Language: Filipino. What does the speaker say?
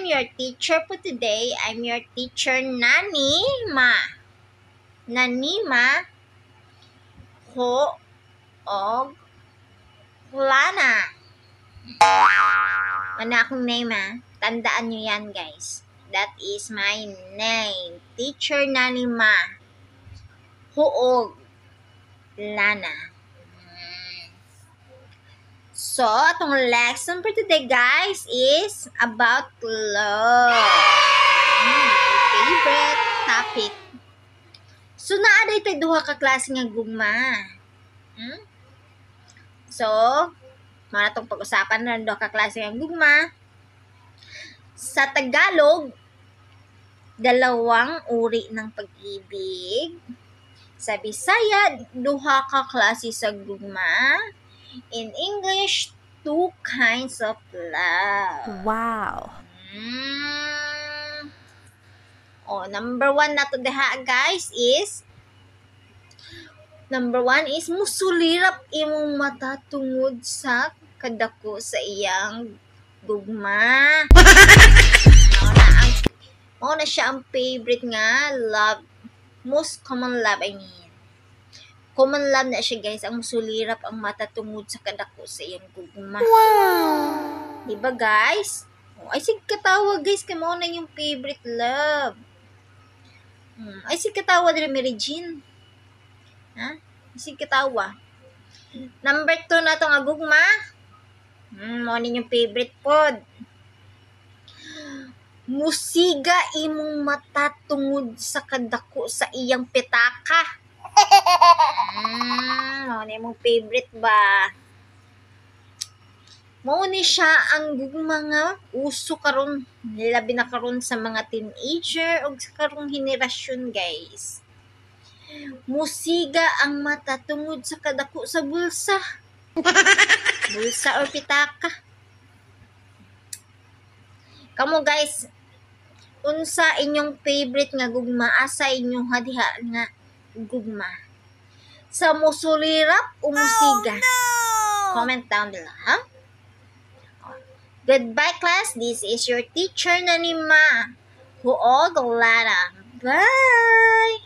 I'm your teacher for today. I'm your teacher, Nanima. Nanima ho og Lana. Ano akong name Tandaan nyo yan, guys. That is my name. Teacher Nanima Huog Lana. So, atong lesson for today, guys, is about love. My favorite topic. So, naaday tayo duha ka klase nga gugma. So, maratong pag-usapan na duha ka klase nga gugma. Sa Tagalog, dalawang uri ng pag-ibig. Sa Bisaya, duha ka klase sa gugma. In English, 2 kinds of love. Wow. Number 1 na to deha, guys, is musulirap imong mata tungod sa kadako sa iyang gugma. Mao na siya ang favorite nga love, most common love, common love na siya, guys, ang musulirap ang mata tungod sa kadako sa iyang gugma. Wow! Diba, guys? Ay, sige katawa, guys, kay mao na yung favorite love. Ay, sige katawa diri, Mary Jean. Ay, sige katawa. Number 2 na to nga gugma. Mao na yung favorite pod. Musiga imong mata tungod sa kadako sa iyang pitaka. Mao na imong favorite ba? Mao ni siya ang gugma nga uso karon, labi na karon sa mga teenager o sa karong henerasyon, guys. Musiga ang mata tungod sa kadako sa bulsa. Bulsa or pitaka. Kamo, guys, unsa inyong favorite nga gugma? Asa inyong hadiha nga gugma? Sa musulirap o musiga? Oh, no! Comment down below, ha? Goodbye, class. This is your teacher, Nanima Huog Lara. Bye!